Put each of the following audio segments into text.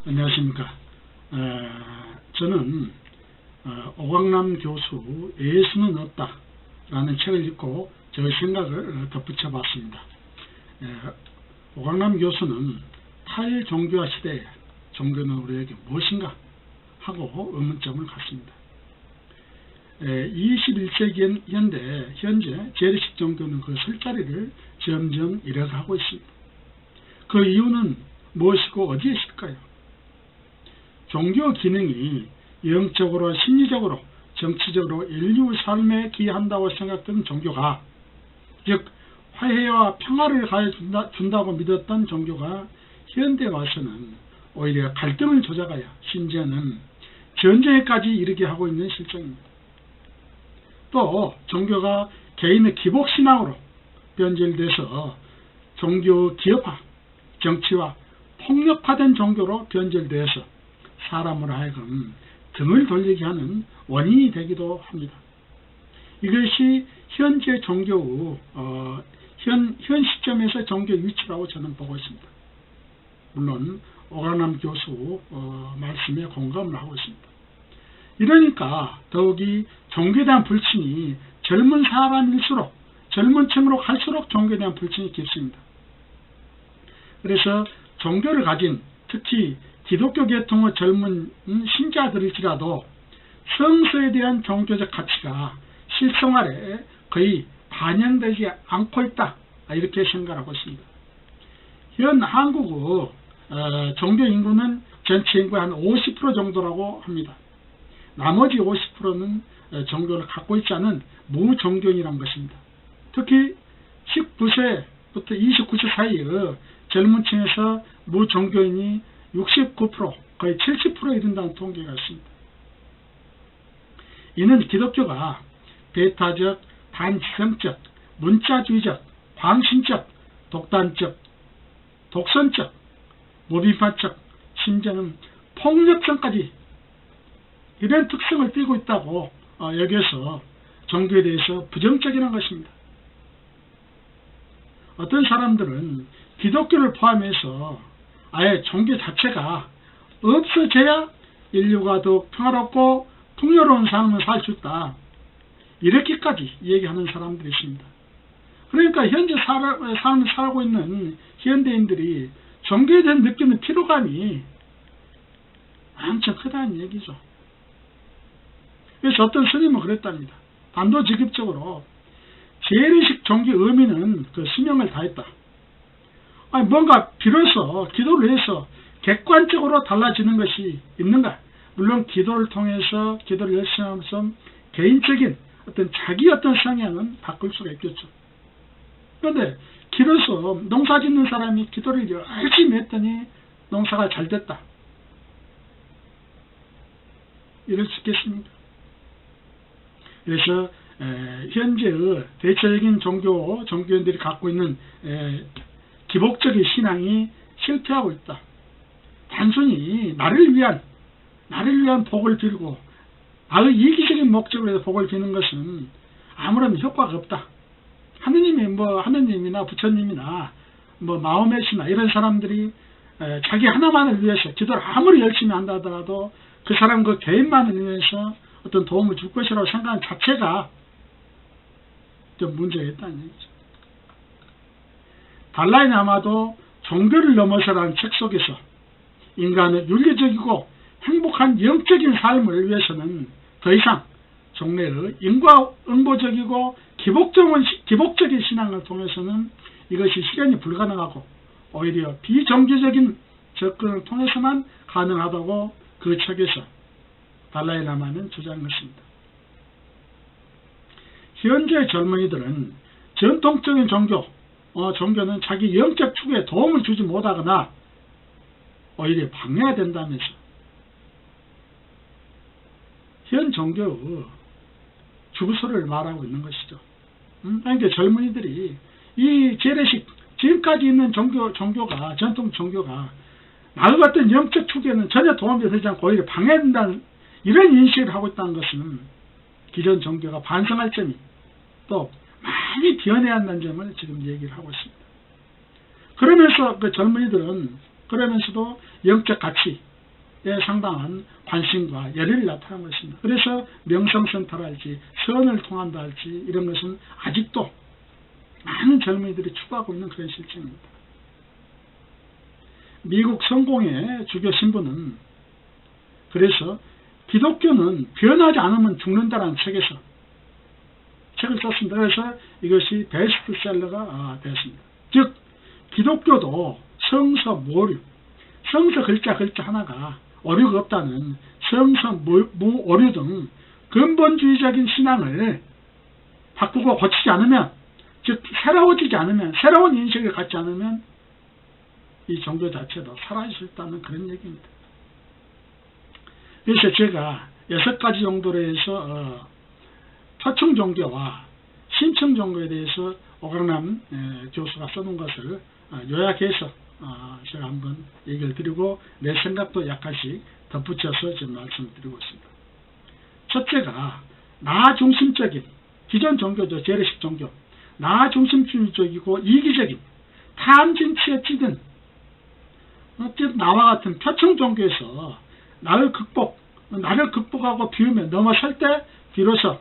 안녕하십니까. 저는 오광남 교수 예수는 없다 라는 책을 읽고 저의 생각을 덧붙여 봤습니다. 오광남 교수는 탈종교화 시대에 종교는 우리에게 무엇인가 하고 의문점을 갖습니다. 21세기 현재 재래식 종교는 그 설 자리를 점점 잃어가고 있습니다. 그 이유는 무엇이고 어디에 있을까요? 종교 기능이 영적으로, 심리적으로, 정치적으로 인류 삶에 기여한다고 생각되는 종교가, 즉 화해와 평화를 가해준다고 믿었던 종교가 현대에 와서는 오히려 갈등을 조작하여 심지어는 전쟁에까지 이르게 하고 있는 실정입니다. 또 종교가 개인의 기복신앙으로 변질돼서 종교 기업화, 정치화, 폭력화된 종교로 변질돼서 사람으로 하여금 등을 돌리게 하는 원인이 되기도 합니다. 이것이 현재 종교의 현 시점에서 종교의 위치라고 저는 보고 있습니다. 물론 오광남 교수 말씀에 공감을 하고 있습니다. 이러니까 더욱이 종교에 대한 불신이 젊은 사람일수록, 젊은 층으로 갈수록 종교에 대한 불신이 깊습니다. 그래서 종교를 가진, 특히 기독교 계통의 젊은 신자들일지라도 성서에 대한 종교적 가치가 실생활에 거의 반영되지 않고 있다, 이렇게 생각하고 있습니다. 현 한국의 종교 인구는 전체 인구의 한 50% 정도라고 합니다. 나머지 50%는 종교를 갖고 있지 않은 무종교인이라는 것입니다. 특히 19세부터 29세 사이의 젊은 층에서 무종교인이 69%, 거의 70%에 이른다는 통계가 있습니다. 이는 기독교가 배타적, 반지성적, 문자주의적, 광신적, 독단적, 독선적, 무비판적, 심지어는 폭력성까지 이런 특성을 띠고 있다고 여기서 종교에 대해서 부정적이라는 것입니다. 어떤 사람들은 기독교를 포함해서 아예 종교 자체가 없어져야 인류가 더욱 평화롭고 풍요로운 삶을 살 수 있다, 이렇게까지 얘기하는 사람들이 있습니다. 그러니까 현재 삶을 살고 있는 현대인들이 종교에 대한 느끼는 피로감이 엄청 크다는 얘기죠. 그래서 어떤 스님은 그랬답니다. 단도직입적으로 재래식 종교 의미는 그 수명을 다했다. 아니, 뭔가 비로소 기도를 해서 객관적으로 달라지는 것이 있는가? 물론 기도를 통해서, 기도를 열심히 하면서 개인적인 자기 성향은 바꿀 수가 있겠죠. 그런데 비로소 농사 짓는 사람이 기도를 열심히 했더니 농사가 잘 됐다, 이럴 수 있겠습니까? 그래서 현재의 대체적인 종교인들이 갖고 있는 기복적인 신앙이 실패하고 있다. 단순히 나를 위한 복을 빌고 나의 이기적인 목적으로 해서 복을 비는 것은 아무런 효과가 없다. 하느님이나 부처님이나 마음의 신이나 이런 사람들이 자기 하나만을 위해서 기도를 아무리 열심히 한다 하더라도 그 사람 그 개인만을 위해서 어떤 도움을 줄 것이라고 생각하는 자체가 좀 문제가 있다는 얘기죠. 달라이라마도 종교를 넘어서라는 책 속에서 인간의 윤리적이고 행복한 영적인 삶을 위해서는 더 이상 종래의 인과응보적이고 기복적인 신앙을 통해서는 이것이 실현이 불가능하고 오히려 비종교적인 접근을 통해서만 가능하다고 그 책에서 달라이라마는 주장했습니다. 현재 젊은이들은 전통적인 종교는 자기 영적 추구에 도움을 주지 못하거나 오히려 방해가 된다면서 현 종교의 주소를 말하고 있는 것이죠. 그러니까 젊은이들이 이 재래식, 지금까지 있는 종교가, 전통 종교가 나의 어떤 영적 추구에는 전혀 도움이 되지 않고 오히려 방해된다는 이런 인식을 하고 있다는 것은 기존 종교가 반성할 점이, 또 많이 변해야 한다는 점을 지금 얘기를 하고 있습니다. 그러면서 그 젊은이들은 그러면서도 영적 가치, 상당한 관심과 열의를 나타나고 있습니다. 그래서 명성센터랄지 선을 통한다 할지 이런 것은 아직도 많은 젊은이들이 추구하고 있는 그런 실정입니다. 미국 성공의 주교 신부는 그래서 기독교는 변하지 않으면 죽는다라는 책에서 책을 썼습니다. 그래서 이것이 베스트셀러가 됐습니다. 즉 기독교도 성서 모류, 성서 글자 하나가 오류가 없다는 성서 무오류 등 근본주의적인 신앙을 바꾸고 고치지 않으면, 즉 새로워지지 않으면, 새로운 인식을 갖지 않으면 이 종교 자체도 사라질 수 있다는 그런 얘기입니다. 그래서 제가 6가지 정도로 해서 표층 종교와 신층 종교에 대해서 오강남 교수가 써놓은 것을 요약해서 제가 한번 얘기를 드리고 내 생각도 약간씩 덧붙여서 지금 말씀드리고 있습니다. 첫째가 나 중심적인 기존 종교죠. 재래식 종교. 나 중심주의적이고 이기적인 탐진치에 찌든 나와 같은 표층 종교에서 나를 극복하고 비우며 넘어설 때 비로소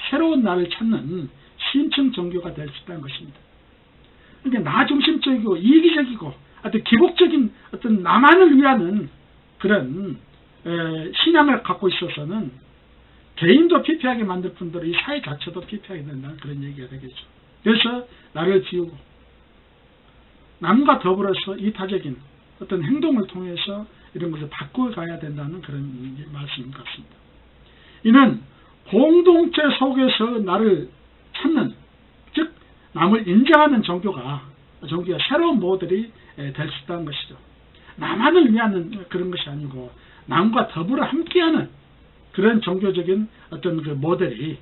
새로운 나를 찾는 신층 종교가 될 수 있다는 것입니다. 그러니까 나 중심적이고 이기적이고 어떤 기복적인 어떤 나만을 위하는 그런 신앙을 갖고 있어서는 개인도 피폐하게 만들 뿐더러 이 사회 자체도 피폐하게 된다는 그런 얘기가 되겠죠. 그래서 나를 비우고 남과 더불어서 이타적인 어떤 행동을 통해서 이런 것을 바꾸어 가야 된다는 그런 말씀인 것 같습니다. 이는 공동체 속에서 나를 찾는, 즉 남을 인정하는 종교가 새로운 모델이 될 수 있다는 것이죠. 나만을 위하는 그런 것이 아니고 남과 더불어 함께하는 그런 종교적인 어떤 그 모델이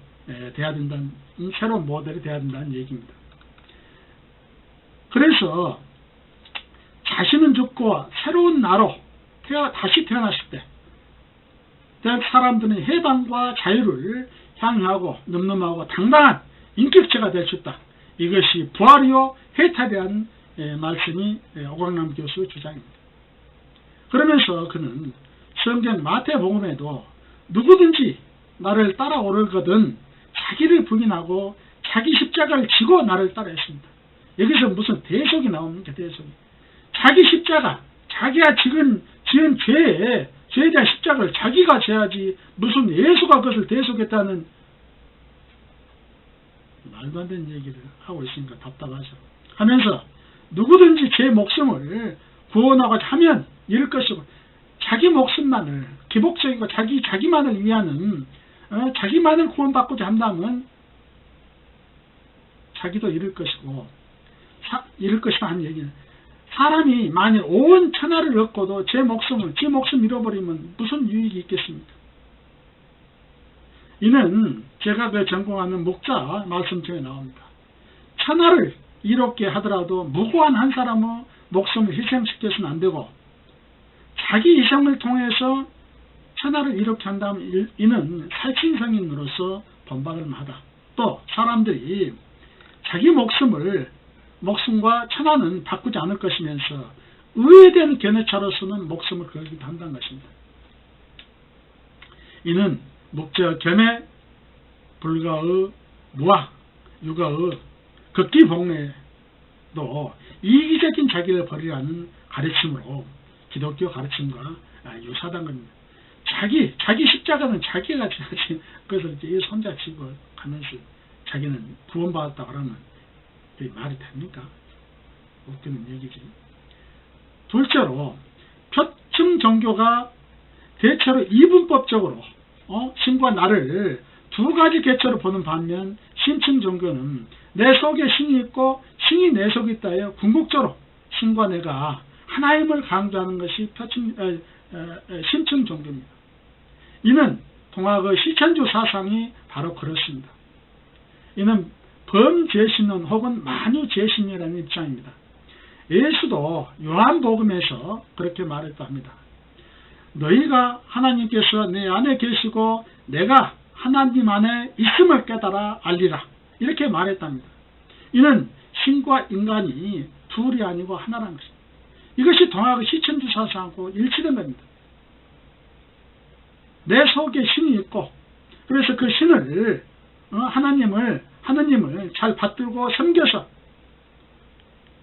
돼야 된다는, 새로운 모델이 돼야 된다는 얘기입니다. 그래서 자신은 죽고 새로운 나로 다시 태어났을 때 사람들은 해방과 자유를 향유하고 늠름하고 당당한 인격체가 될 수 있다. 이것이 부활이요 해탈에 대한 말씀이 오강남 교수의 주장입니다. 그러면서 그는 성경 마태복음에도 누구든지 나를 따라오려거든 자기를 부인하고 자기 십자가를 지고 나를 따라했습니다. 여기서 무슨 대속이 나옵니까? 대속이. 자기 십자가, 자기가 지은 죄에 대한 십자가를 자기가 져야지 무슨 예수가 그것을 대속했다는 말도 안 되는 얘기를 하고 있으니까 답답하죠. 하면서 누구든지 제 목숨을 구원하고자 하면 잃을 것이고 자기 목숨만을 기복적이고 자기만을 위하는 자기만을 구원받고자 한다면 자기도 잃을 것이고 잃을 것이다 하는 얘기는, 사람이 만일 온 천하를 얻고도 제 목숨 잃어버리면 무슨 유익이 있겠습니까? 이는 제가 전공하는 목자 말씀 중에 나옵니다. 천하를 이롭게 하더라도 무고한 한 사람의 목숨을 희생시켜서는 안 되고 자기 희생을 통해서 천하를 이롭게 한다면 이는 살신성인으로서 본받을 만하다. 또 사람들이 자기 목숨과 천하는 바꾸지 않을 것이면서 의외된 견해차로서는 목숨을 걸기도 한다는 것입니다. 이는 목적 겸해 불가의 무학, 육아의 극기복례도 이기적인 자기를 버리라는 가르침으로 기독교 가르침과 유사하다는 겁니다. 자기 십자가는 자기가 져야지 그것을 이제 손자 치고 가면서 자기는 구원받았다 그러면 말이 됩니까? 웃기는 얘기지. 둘째로 표층 종교가 대체로 이분법적으로 신과 나를 두 가지 개체로 보는 반면 신층 종교는 내 속에 신이 있고 신이 내 속에 있다에 궁극적으로 신과 내가 하나임을 강조하는 것이 신층 종교입니다. 이는 동학의 시천주 사상이 바로 그렇습니다. 이는 범죄신론 혹은 만유죄신이라는 입장입니다. 예수도 요한복음에서 그렇게 말했다 합니다. 너희가 하나님께서 내 안에 계시고 내가 하나님 안에 있음을 깨달아 알리라. 이렇게 말했답니다. 이는 신과 인간이 둘이 아니고 하나라는 것입니다. 이것이 동학의 시천주 사상하고 일치된 겁니다. 내 속에 신이 있고, 그래서 그 신을 하나님을 잘 받들고 섬겨서,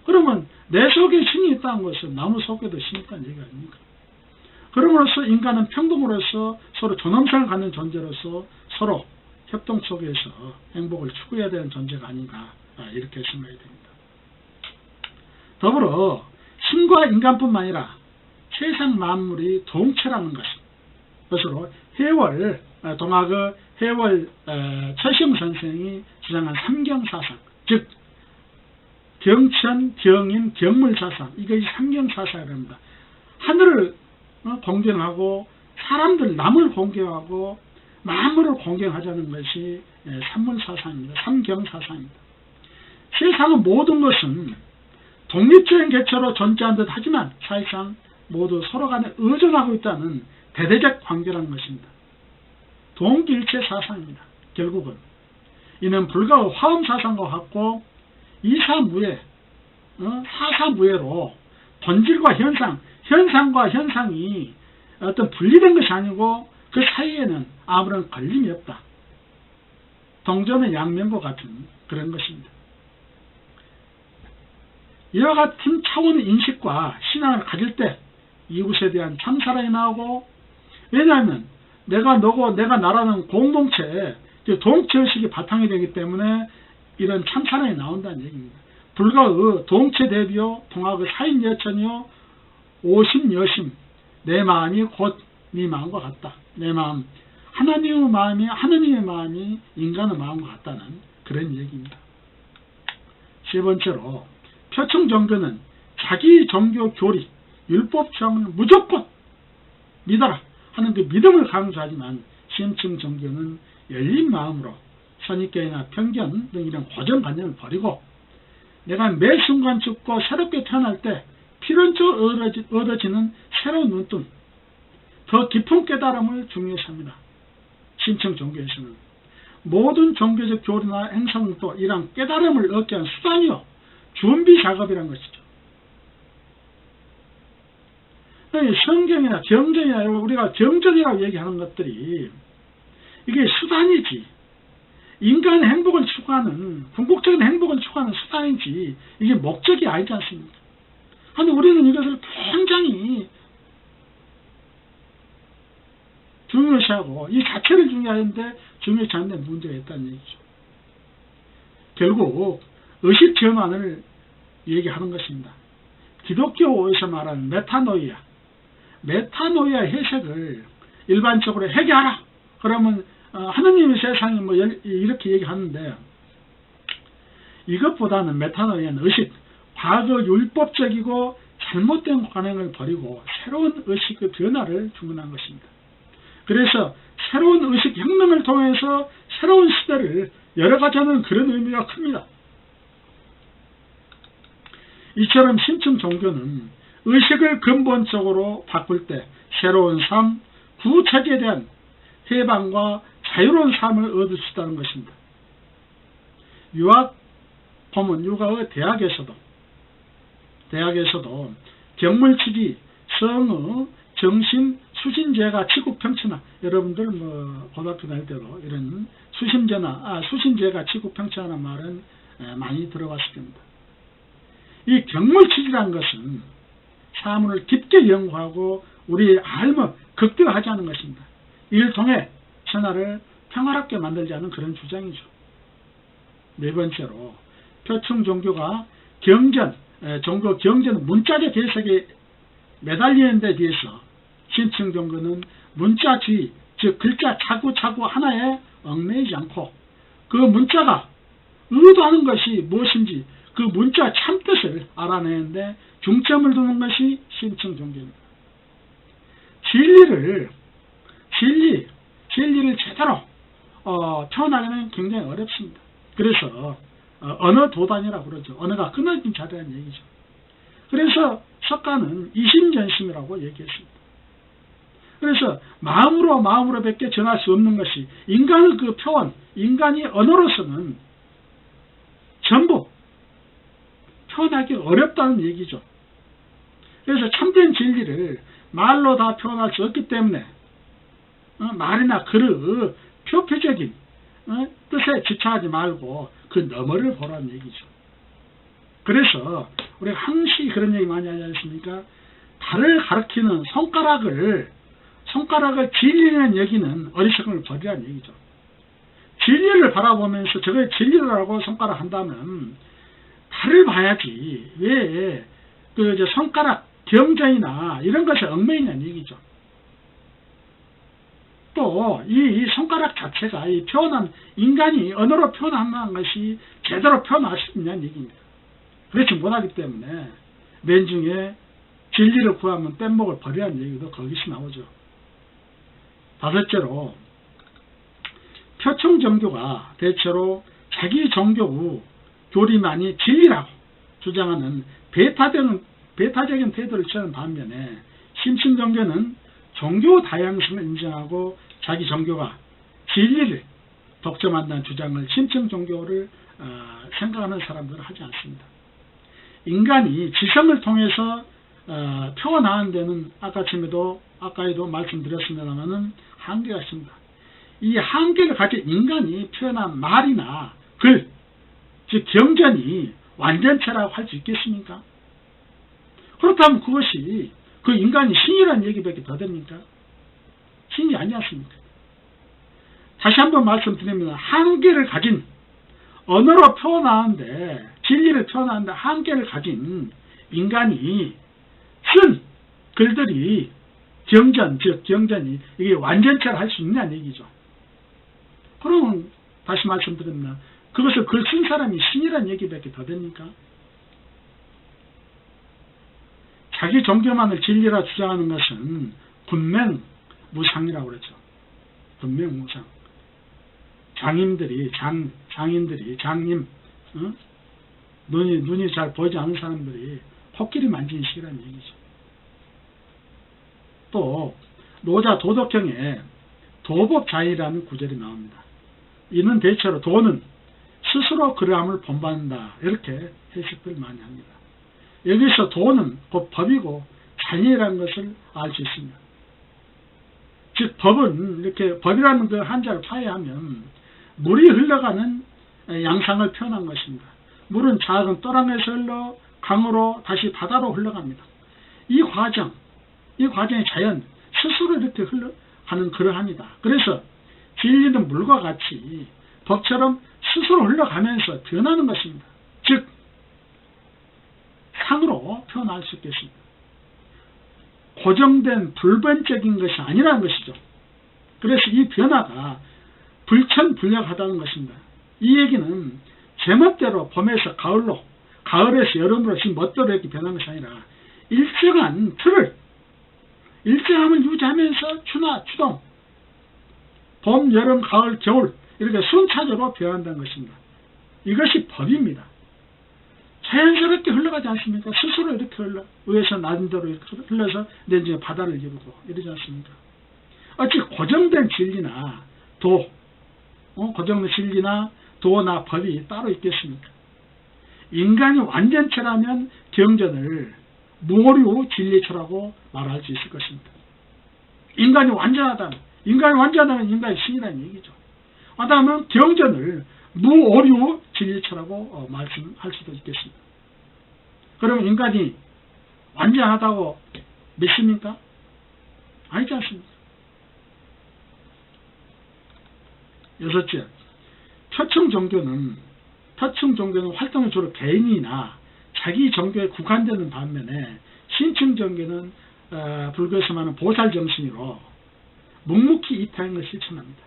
그러면 내 속에 신이 있다는 것은 나무 속에도 신이 있다는 얘기 아닙니까? 그럼으로써 인간은 평등으로서 서로 존엄성을 갖는 존재로서 서로 협동 속에서 행복을 추구해야 되는 존재가 아닌가, 이렇게 생각이 됩니다. 더불어 신과 인간뿐만 아니라 세상 만물이 동체라는 것으로 해월, 동학의 해월 최시영 선생이 주장한 삼경사상, 즉 경천, 경인, 경물사상, 이것이 삼경사상입니다. 하늘을 공경하고 사람들, 남을 공경하고 만물을 공경하자는 것이 삼문사상입니다. 삼경사상입니다. 세상의 모든 것은 독립적인 개체로 존재한 듯 하지만 사실상 모두 서로 간에 의존하고 있다는 대대적 관계라는 것입니다. 동일체 사상입니다. 결국은 이는 불과 화엄사상과 같고 이사무예, 사사무예로 본질과 현상과 현상이 어떤 분리된 것이 아니고 그 사이에는 아무런 걸림이 없다. 동전의 양면과 같은 그런 것입니다. 이와 같은 차원의 인식과 신앙을 가질 때 이웃에 대한 참사랑이 나오고, 왜냐하면 내가 너고 내가 나라는 공동체, 동체의식이 바탕이 되기 때문에 이런 참사랑이 나온다는 얘기입니다. 불가의 동체 대비요 동학의 사인여천이요 오심여심, 내 마음이 곧 네 마음과 같다. 내 마음, 하나님의 마음이 인간의 마음과 같다는 그런 얘기입니다. 세 번째로 표층 종교는 자기 종교 교리, 율법 조항을 무조건 믿어라 하는 그 믿음을 강조하지만, 시험층 종교는 열린 마음으로 선입견이나 편견 등 이런 고정관념을 버리고 내가 매 순간 죽고 새롭게 태어날 때 필연적으로 얻어지는 새로운 눈뜬, 더 깊은 깨달음을 중요시 합니다. 신청 종교에서는 모든 종교적 교리나 행성도 이러한 깨달음을 얻게 한 수단이요 준비 작업이란 것이죠. 성경이나 경전이나 우리가 경전이라고 얘기하는 것들이 이게 수단이지, 인간의 행복을 추구하는, 궁극적인 행복을 추구하는 수단이지 이게 목적이 아니지 않습니까? 그런데 우리는 이것을 굉장히 중요시하고 이 자체를 중요하는데 중요시 않는 데 문제가 있다는 얘기죠. 결국 의식 전환을 얘기하는 것입니다. 기독교에서 말하는 메타노이아 해석을 일반적으로 회개하라 그러면 하느님의 세상이 뭐 이렇게 얘기하는데, 이것보다는 메타노이아는 의식, 과거 율법적이고 잘못된 관행을 버리고 새로운 의식의 변화를 주문한 것입니다. 그래서 새로운 의식 혁명을 통해서 새로운 시대를 열어가자는 그런 의미가 큽니다. 이처럼 신층 종교는 의식을 근본적으로 바꿀 때 새로운 삶, 구체계에 대한 해방과 자유로운 삶을 얻을 수 있다는 것입니다. 유학 보면 유학의 대학에서도 경물치기, 성의, 정신, 수신제가 지구평천하, 여러분들 고등학교 다닐 때도 이런 수신제가 지구평천하는 말은 많이 들어봤을 겁니다. 이 경물치기라는 것은 사물을 깊게 연구하고 우리의 알을 극대화하자는 것입니다. 이를 통해 천하를 평화롭게 만들자는 그런 주장이죠. 네 번째로 표층 종교가 종교 경전 문자적 해석에 매달리는 데 비해서 신층 종교는 문자주의, 즉 글자 차구 하나에 얽매이지 않고 그 문자가 의도하는 것이 무엇인지 그 문자 참뜻을 알아내는데 중점을 두는 것이 신층 종교입니다. 진리를 제대로 표현하기는 굉장히 어렵습니다. 그래서 언어 도단이라고 그러죠. 언어가 끊어진 자리라는 얘기죠. 그래서 석가는 이심전심이라고 얘기했습니다. 그래서 마음으로 밖에 전할 수 없는 것이 인간의 그 표현, 인간이 언어로서는 전부 표현하기 어렵다는 얘기죠. 그래서 참된 진리를 말로 다 표현할 수 없기 때문에 말이나 글의 표피적인 뜻에 지착하지 말고 그 너머를 보라는 얘기죠. 그래서 우리가 항시 그런 얘기 많이 하지 않습니까? 달을 가리키는 손가락을 진리는 여기는 어리석음을 버리라는 얘기죠. 진리를 바라보면서 저걸 진리라고 손가락 한다면 달을 봐야지 왜 그 손가락 경전이나 이런 것에 얽매이냐는 얘기죠. 또 이 손가락 자체가 이 표현한 인간이 언어로 표현한 것이 제대로 표현할 수 있냐는 얘기입니다. 그렇지 못하기 때문에 맨 중에 진리를 구하면 뗏목을 버리라는 얘기도 거기서 나오죠. 다섯째로 표청 종교가 대체로 자기 종교 교리만이 진리라고 주장하는 배타적인 태도를 취하는 반면에 심층 종교는 종교 다양성을 인정하고 자기 종교가 진리를 독점한다는 주장을 심층 종교를 생각하는 사람들은 하지 않습니다. 인간이 지성을 통해서 표현하는 데는 아까에도 말씀드렸습니다만은 한계가 있습니다. 이 한계를 가진 인간이 표현한 말이나 글, 즉 경전이 완전체라고 할 수 있겠습니까? 그렇다면 그것이 그 인간이 신이라는 얘기밖에 더 됩니까? 신이 아니지 않습니까? 다시 한번 말씀드리면 한계를 가진 언어로 표현하는데 진리를 표현하는데 한계를 가진 인간이 쓴 글들이 경전, 즉 경전이 이게 완전체를 할 수 있냐는 얘기죠. 그러면 다시 말씀드립니다. 그것을 글 쓴 사람이 신이라는 얘기밖에 더 됩니까? 자기 종교만을 진리라 주장하는 것은 군맹무상이라고 그러죠. 군맹무상. 장인들이 눈이 잘 보이지 않는 사람들이 코끼리 만지는 시기라는 얘기죠. 또 노자 도덕경에 도법자의라는 구절이 나옵니다. 이는 대체로 도는 스스로 그러함을 본받는다 이렇게 해석을 많이 합니다. 여기서 도는 곧 법이고 자의라는 것을 알 수 있습니다. 즉 법은 이렇게 법이라는 그 한자를 파해하면 물이 흘러가는 양상을 표현한 것입니다. 물은 작은 또랑에서 흘러 강으로 다시 바다로 흘러갑니다. 이 과정이 자연 스스로 이렇게 흘러가는 그러합니다. 그래서 진리는 물과 같이 법처럼 스스로 흘러가면서 변하는 것입니다. 즉 상으로 표현할 수 있겠습니다. 고정된 불변적인 것이 아니라는 것이죠. 그래서 이 변화가 불천불약하다는 것입니다. 이 얘기는 제멋대로 봄에서 가을로, 가을에서 여름으로 지금 멋대로 이렇게 변하는 것이 아니라 일정한 틀을, 일정함을 유지하면서 추나 추동, 봄, 여름, 가을, 겨울 이렇게 순차적으로 변한다는 것입니다. 이것이 법입니다. 자연스럽게 흘러가지 않습니까? 스스로 이렇게 위에서 낮은 데로 이렇게 흘러서 내지에 바다를 이루고 이러지 않습니까? 어찌 고정된 진리나 고정된 진리나 도나 법이 따로 있겠습니까? 인간이 완전체라면 경전을 무오류 진리초라고 말할 수 있을 것입니다. 인간이 완전하다면 인간이 신이라는 얘기죠. 하다면 경전을 무오류 진리초라고 말씀할 수도 있겠습니다. 그러면 인간이 완전하다고 믿습니까? 아니지 않습니까? 여섯째, 표층 종교는 활동이 주로 개인이나 자기 종교에 국한되는 반면에 신층 종교는 불교에서 말하는 보살 정신으로 묵묵히 이타하는 것을 실천합니다.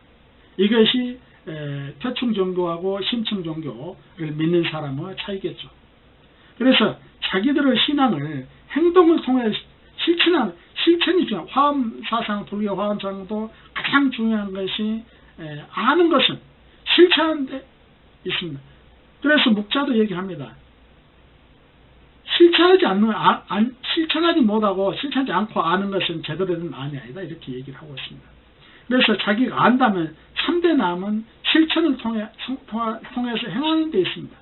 이것이 표층 종교하고 신층 종교를 믿는 사람의 차이겠죠. 그래서 자기들의 신앙을 행동을 통해 실천이 중요한 화엄사상, 불교 화엄사상도 가장 중요한 것이 아는 것은 실천하는 데 있습니다. 그래서 묵자도 얘기합니다. 실천하지 못하고 실천하지 않고 아는 것은 제대로 된 안이 아니다 이렇게 얘기를 하고 있습니다. 그래서 자기가 안다면 참되남은 실천을 통해서 행하는 데 있습니다.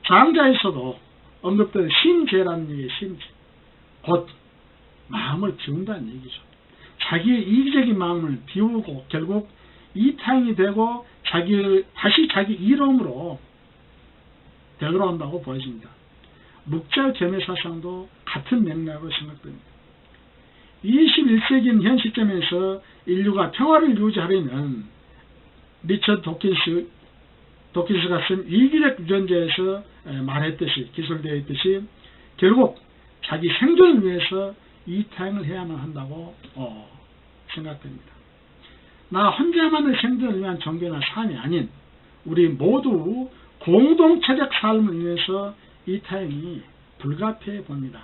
장자에서도 언급된 신제라는 얘기예요. 신제. 곧 마음을 비운다는 얘기죠. 자기의 이기적인 마음을 비우고 결국 이타행이 되고 다시 자기 이름으로 되돌아온다고 보여집니다. 묵자겸의 사상도 같은 맥락으로 생각됩니다. 21세기인 현 시점에서 인류가 평화를 유지하려면 리처드 도킨스가 쓴 이기적 유전자에서 말했듯이 기술되어 있듯이 결국 자기 생존을 위해서 이타행을 해야만 한다고 생각됩니다. 나 혼자만의 생존을 위한 종교나 삶이 아닌 우리 모두 공동체적 삶을 위해서 이타행이 불가피해 봅니다.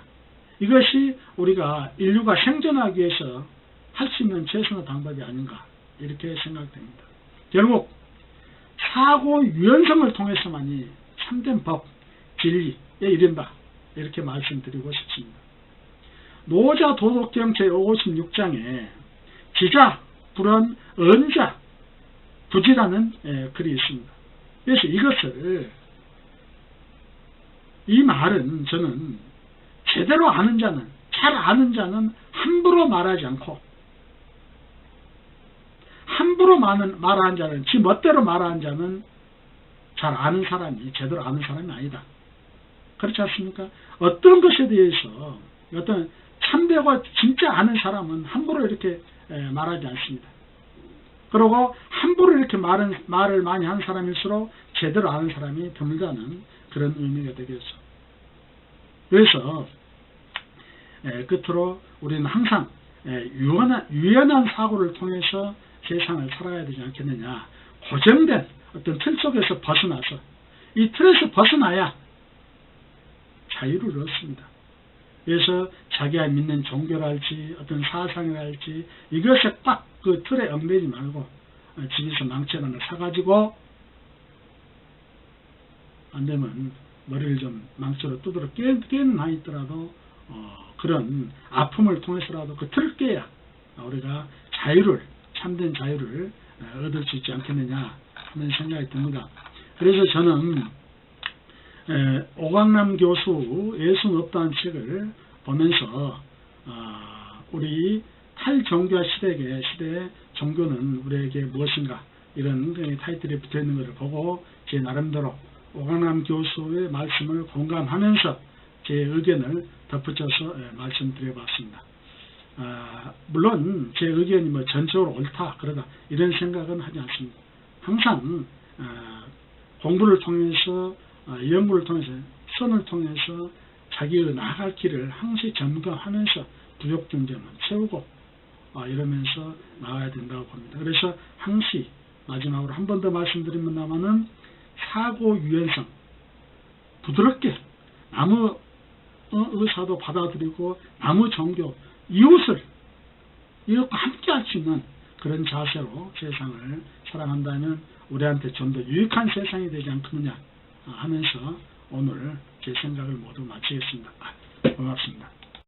이것이 우리가 인류가 생존하기 위해서 할 수 있는 최선의 방법이 아닌가 이렇게 생각됩니다. 결국 사고 유연성을 통해서만이 참된 법, 진리에 이른다 이렇게 말씀드리고 싶습니다. 노자 도덕경 제56장에 지자, 불언, 언자, 부지라는 글이 있습니다. 그래서 이 말은 저는 제대로 아는 자는, 잘 아는 자는 함부로 말하지 않고 함부로 말하는 자는, 지 멋대로 말하는 자는 잘 아는 사람이 제대로 아는 사람이 아니다. 그렇지 않습니까? 어떤 것에 대해서 어떤 참되고 진짜 아는 사람은 함부로 이렇게 말하지 않습니다. 그리고 함부로 이렇게 말을 많이 하는 사람일수록 제대로 아는 사람이 드물다는 그런 의미가 되겠죠. 그래서 끝으로 우리는 항상 유연한 사고를 통해서 세상을 살아야 되지 않겠느냐. 고정된 어떤 틀 속에서 벗어나서 이 틀에서 벗어나야 자유를 얻습니다. 그래서 자기가 믿는 종교랄지 어떤 사상이랄지 이것에 딱 그 틀에 얽매이지 말고 집에서 망치 하나 사가지고 안되면 머리를 좀 망치로 두드려 깨는 한이 있더라도 그런 아픔을 통해서라도 그 틀을 깨야 우리가 참된 자유를 얻을 수 있지 않겠느냐 하는 생각이 듭니다. 그래서 저는 오강남 교수 예수는 없다는 책을 보면서 우리 탈종교화 시대에 종교는 우리에게 무엇인가 이런 타이틀이 붙어있는 것을 보고 제 나름대로 오강남 교수의 말씀을 공감하면서 제 의견을 덧붙여서 말씀드려봤습니다. 물론 제 의견이 전적으로 옳다 그러다 이런 생각은 하지 않습니다. 항상 공부를 통해서 연구를 통해서 선을 통해서 자기의 나아갈 길을 항시 점검하면서 부족된 점은 채우고 이러면서 나와야 된다고 봅니다. 그래서 항시 마지막으로 한 번 더 말씀드립니다만은 사고 유연성 부드럽게 아무 의사도 받아들이고 아무 종교 이웃을 이웃과 함께 할 수 있는 그런 자세로 세상을 살아간다면 우리한테 좀 더 유익한 세상이 되지 않겠느냐 하면서 오늘 제 생각을 모두 마치겠습니다. 고맙습니다.